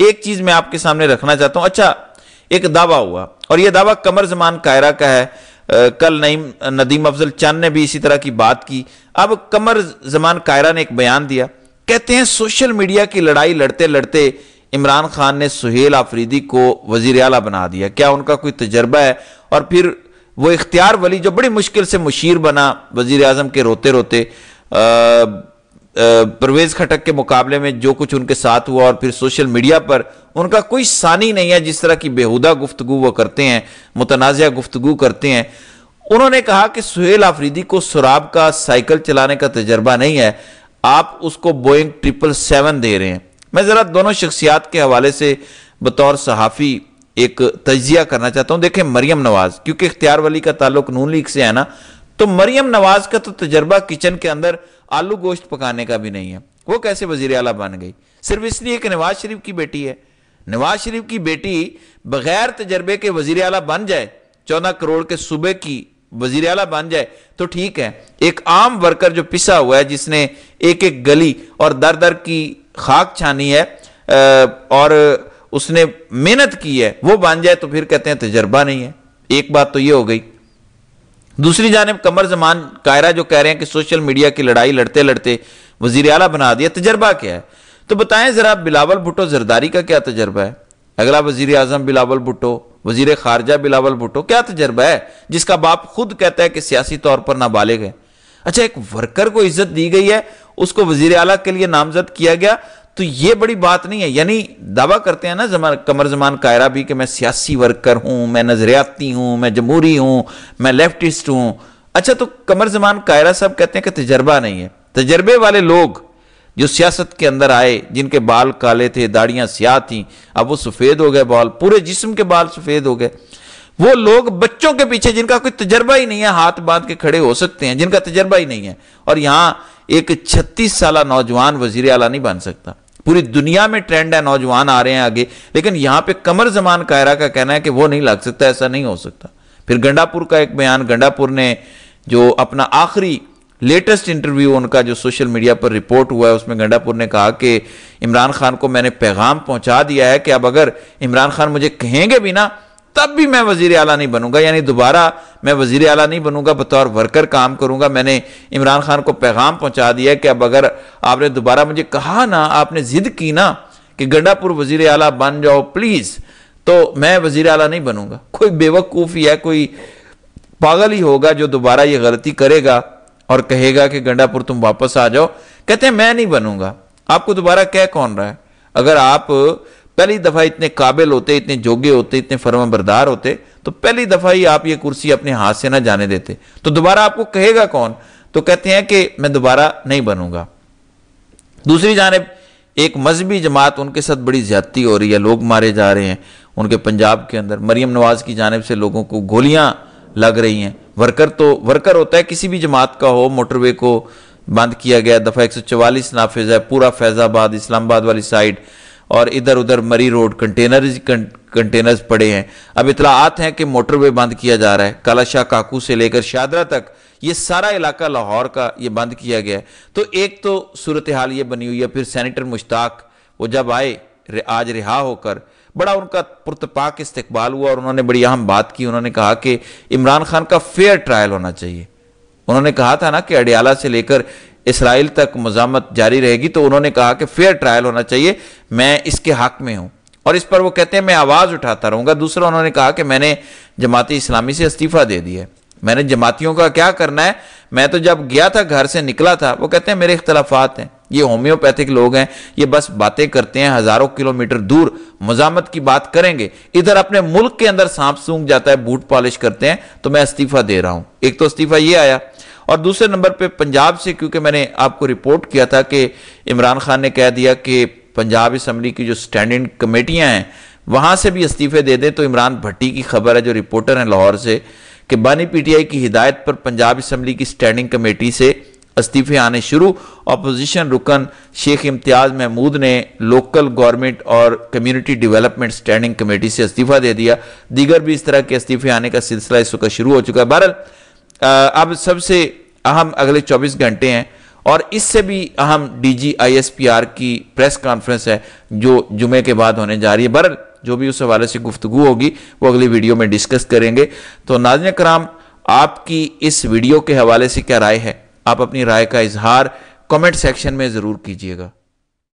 ایک چیز میں آپ کے سامنے رکھنا چاہتا ہوں. اچھا، ایک دعویٰ ہوا اور یہ دعویٰ قمر زمان کائرہ کا ہے. کل ندیم افضل چند نے بھی اسی طرح کی بات کی. اب قمر زمان کائرہ نے ایک بیان دیا. کہتے ہیں سوشل میڈیا کی لڑائی لڑتے لڑتے عمران خان نے سہیل آفریدی کو وزیر اعلیٰ بنا دیا. کیا ان کا کوئی تجربہ ہے؟ اور پھر وہ اختیار ولی جو بڑی مشکل سے مشیر بنا وزیر اعظم کے روتے روتے، پرویز خٹک کے مقابلے میں جو کچھ ان کے ساتھ ہوا، اور پھر سوشل میڈیا پر ان کا کوئی ثانی نہیں ہے. جس طرح کی بیہودہ گفتگو وہ کرتے ہیں، متنازعہ گفتگو کرتے ہیں. انہوں نے کہا کہ سہیل آفریدی کو سراب کا سائیکل چلانے کا تجربہ نہیں ہے، آپ اس کو بوئنگ 777 دے رہے ہیں. میں ذرا دونوں شخصیات کے حوالے سے بطور صحافی ایک تجزیہ کرنا چاہتا ہوں. دیکھیں، مریم نواز، کیونکہ اختیار ولی کا تعلق نون لیگ سے ہے نا، تو مریم نواز کا تو تجربہ کچن کے اندر آلو گوشت پکانے کا بھی نہیں ہے. وہ کیسے وزیر اعلیٰ بن گئی؟ صرف اس لیے کہ نواز شریف کی بیٹی ہے. نواز شریف کی بیٹی بغیر تجربے کے وزیر اعلیٰ بن جائے، 14 کروڑ کے صوبے کی وزیر اعلیٰ بن جائے تو ٹھیک ہے. ایک عام ورکر جو پسا ہوا ہے، جس نے ایک ایک گلی اور در در کی خاک چھانی ہے اور اس نے محنت کی ہے، وہ بن جائے تو پھر کہتے ہیں تجربہ نہیں ہے. ایک بات تو یہ ہو گئی. دوسری جانب قمر زمان کائرہ جو کہہ رہے ہیں کہ سوشل میڈیا کی لڑائی لڑتے لڑتے وزیر اعلیٰ بنا دیا. تجربہ کیا ہے؟ تو بتائیں ذرا، بلاول بھٹو زرداری کا کیا تجربہ ہے؟ اگلا وزیر اعظم بلاول بھٹو، وزیر خارجہ بلاول بھٹو، کیا تجربہ ہے جس کا باپ خود کہتا ہے کہ سیاسی طور پر نابالغ ہے؟ اچھا، ایک ورکر کو عزت دی گئی ہے، اس کو وزیر اعلیٰ کے لیے نامزد کیا گیا، تو یہ بڑی بات نہیں ہے. یعنی دعویٰ کرتے ہیں نا قمر زمان کائرہ بھی کہ میں سیاسی ورکر ہوں، میں نظریاتی ہوں، میں جمہوری ہوں، میں لیفٹسٹ ہوں. اچھا، تو قمر زمان کائرہ صاحب کہتے ہیں کہ تجربہ نہیں ہے. تجربے والے لوگ جو سیاست کے اندر آئے، جن کے بال کالے تھے، داڑیاں سیاہ تھیں، اب وہ سفید ہو گئے بال، پورے جسم کے بال سفید ہو گئے. وہ لوگ بچوں کے پیچھے جن کا کوئی تجربہ ہی نہیں ہے ہاتھ باندھ کے کھڑے ہو سکتے ہیں، جن کا تجربہ ہی نہیں ہے. اور یہاں ایک 36 سالہ نوجوان وزیر اعلیٰ نہیں بن سکتا. پوری دنیا میں ٹرینڈ ہے، نوجوان آ رہے ہیں آگے، لیکن یہاں پہ قمر زمان کائرہ کا کہنا ہے کہ وہ نہیں لگ سکتا، ایسا نہیں ہو سکتا. پھر گنڈاپور کا ایک بیان، گنڈاپور نے جو اپنا آخری لیٹسٹ انٹرویو ان کا جو سوشل میڈیا پر رپورٹ ہوا ہے، اس میں گنڈاپور نے کہا کہ عمران خان کو میں نے پیغام پہنچا دیا ہے کہ اب اگر عمران خان مجھے کہیں گے بھی نا، تب بھی میں وزیر اعلیٰ نہیں بنوں گا. یعنی دوبارہ میں وزیر اعلیٰ نہیں بنوں گا، بطور ورکر کام کروں گا. میں نے عمران خان کو پیغام پہنچا دیا ہے کہ اب اگر آپ نے دوبارہ مجھے کہا نا، آپ نے ضد کی نا کہ گنڈاپور وزیر اعلیٰ بن جاؤ پلیز، تو میں وزیر اعلیٰ نہیں بنوں گا. کوئی بیوقوف ہی ہے، کوئی پاگل ہی ہوگا جو دوبارہ یہ غلطی کرے گا اور کہے گا کہ گنڈاپور تم واپس آ جاؤ. کہتے ہیں میں نہیں بنوں گا. آپ کو دوبارہ کہہ کون رہا ہے؟ اگر آپ پہلی دفعہ اتنے قابل ہوتے، اتنے جوگے ہوتے، اتنے فرما بردار ہوتے، تو پہلی دفعہ ہی آپ یہ کرسی اپنے ہاتھ سے نہ جانے دیتے. تو دوبارہ آپ کو کہے گا کون؟ تو کہتے ہیں کہ میں دوبارہ نہیں بنوں گا. دوسری جانب ایک مذہبی جماعت، ان کے ساتھ بڑی زیادتی ہو رہی ہے، لوگ مارے جا رہے ہیں ان کے پنجاب کے اندر. مریم نواز کی جانب سے لوگوں کو گولیاں لگ رہی ہیں. ورکر تو ورکر ہوتا ہے، کسی بھی جماعت کا ہو. موٹر وے کو بند کیا گیا، دفعہ 144 نافذ ہے، پورا فیض آباد، اسلام آباد والی سائڈ، اور ادھر ادھر مری روڈ کنٹینرز پڑے ہیں. اب اطلاعات ہیں کہ موٹر وے بند کیا جا رہا ہے، کالا شاہ کاکو سے لے کر شادرہ تک، یہ سارا علاقہ لاہور کا یہ بند کیا گیا ہے. تو ایک تو صورتحال یہ بنی ہوئی ہے. پھر سینیٹر مشتاق وہ جب آئے آج رہا ہو کر، بڑا ان کا پرتپاک استقبال ہوا اور انہوں نے بڑی اہم بات کی. انہوں نے کہا کہ عمران خان کا فیئر ٹرائل ہونا چاہیے. انہوں نے کہا تھا نا کہ اڈیالہ سے لے کر اسرائیل تک مزاحمت جاری رہے گی، تو انہوں نے کہا کہ فیئر ٹرائل ہونا چاہیے، میں اس کے حق میں ہوں. اور اس پر وہ کہتے ہیں میں آواز اٹھاتا رہوں گا. دوسرا انہوں نے کہا کہ میں نے جماعت اسلامی سے استعفیٰ دے دیا ہے. میں نے جماعتیوں کا کیا کرنا ہے؟ میں تو جب گیا تھا گھر سے نکلا تھا، وہ کہتے ہیں میرے اختلافات ہیں، یہ ہومیوپیتھک لوگ ہیں، یہ بس باتیں کرتے ہیں، ہزاروں کلومیٹر دور مزاحمت کی بات کریں گے، ادھر اپنے ملک کے اندر سانپ سونگ جاتا ہے، بوٹ پالش کرتے ہیں، تو میں استعفیٰ دے رہا ہوں. ایک تو استعفیٰ یہ آیا. اور دوسرے نمبر پہ پنجاب سے، کیونکہ میں نے آپ کو رپورٹ کیا تھا کہ عمران خان نے کہہ دیا کہ پنجاب اسمبلی کی جو سٹینڈنگ کمیٹیاں ہیں وہاں سے بھی استعفے دے دیں. تو عمران بھٹی کی خبر ہے جو رپورٹر ہیں لاہور سے کہ بانی پی ٹی آئی کی ہدایت پر پنجاب اسمبلی کی سٹینڈنگ کمیٹی سے استعفے آنے شروع. اپوزیشن رکن شیخ امتیاز محمود نے لوکل گورنمنٹ اور کمیونٹی ڈیولپمنٹ سٹینڈنگ کمیٹی سے استعفیٰ دے دیا. دیگر بھی اس طرح کے استعفے آنے کا سلسلہ اس وقت شروع ہو چکا ہے. بہرحال اب سب سے اہم اگلے 24 گھنٹے ہیں اور اس سے بھی اہم D G I S P R کی پریس کانفرنس ہے جو جمعے کے بعد ہونے جا رہی ہے۔ بہرحال جو بھی اس حوالے سے گفتگو ہوگی وہ اگلی ویڈیو میں ڈسکس کریں گے۔ تو ناظرین کرام، آپ کی اس ویڈیو کے حوالے سے کیا رائے ہے؟ آپ اپنی رائے کا اظہار کمنٹ سیکشن میں ضرور کیجیے گا۔